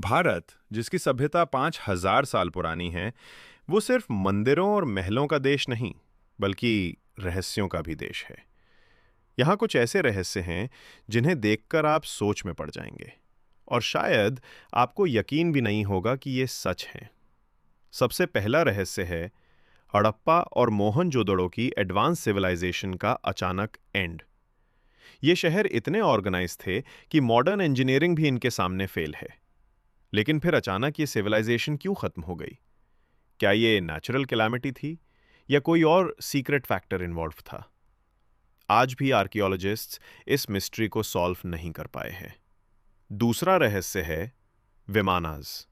भारत, जिसकी सभ्यता 5,000 साल पुरानी है, वो सिर्फ मंदिरों और महलों का देश नहीं, बल्कि रहस्यों का भी देश है। यहाँ कुछ ऐसे रहस्य हैं जिन्हें देखकर आप सोच में पड़ जाएंगे और शायद आपको यकीन भी नहीं होगा कि ये सच हैं। सबसे पहला रहस्य है हड़प्पा और मोहनजोदड़ो की एडवांस सिविलाइजेशन का अचानक एंड। ये शहर इतने ऑर्गेनाइज थे कि मॉडर्न इंजीनियरिंग भी इनके सामने फेल है। लेकिन फिर अचानक ये सिविलाइजेशन क्यों खत्म हो गई? क्या ये नेचुरल कैलामिटी थी या कोई और सीक्रेट फैक्टर इन्वॉल्व था? आज भी आर्कियोलॉजिस्ट्स इस मिस्ट्री को सॉल्व नहीं कर पाए हैं। दूसरा रहस्य है विमानाज।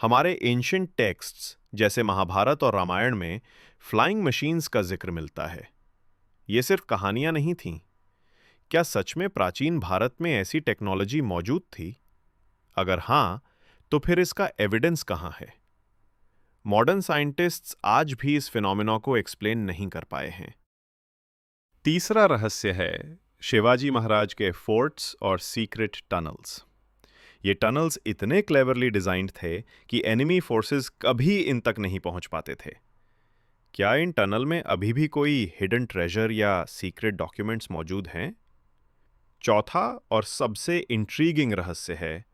हमारे एंशिएंट टेक्स्ट्स जैसे महाभारत और रामायण में फ्लाइंग मशीन्स का जिक्र मिलता है। ये सिर्फ कहानियां नहीं थीं। क्या सच में प्राचीन भारत में ऐसी टेक्नोलॉजी मौजूद थी? अगर हां, तो फिर इसका एविडेंस कहां है? मॉडर्न साइंटिस्ट्स आज भी इस फिनोमेना को एक्सप्लेन नहीं कर पाए हैं। तीसरा रहस्य है शिवाजी महाराज के फोर्ट्स और सीक्रेट टनल्स। ये टनल्स इतने क्लेवरली डिजाइन्ड थे कि एनिमी फोर्सेस कभी इन तक नहीं पहुंच पाते थे। क्या इन टनल में अभी भी कोई हिडन ट्रेजर या सीक्रेट डॉक्यूमेंट्स मौजूद हैं? चौथा और सबसे इंट्रीगिंग रहस्य है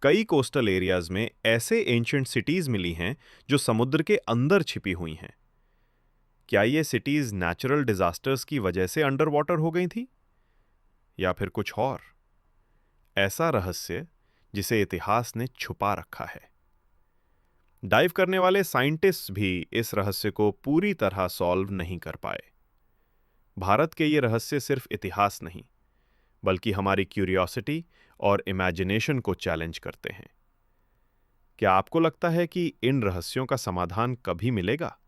कई कोस्टल एरियाज में ऐसे एंशिएंट सिटीज मिली हैं जो समुद्र के अंदर छिपी हुई हैं। क्या ये सिटीज नेचुरल डिजास्टर्स की वजह से अंडर वाटर हो गई थी या फिर कुछ और ऐसा रहस्य जिसे इतिहास ने छुपा रखा है? डाइव करने वाले साइंटिस्ट्स भी इस रहस्य को पूरी तरह सॉल्व नहीं कर पाए। भारत के ये रहस्य सिर्फ इतिहास नहीं, बल्कि हमारी क्यूरियोसिटी और इमेजिनेशन को चैलेंज करते हैं। क्या आपको लगता है कि इन रहस्यों का समाधान कभी मिलेगा?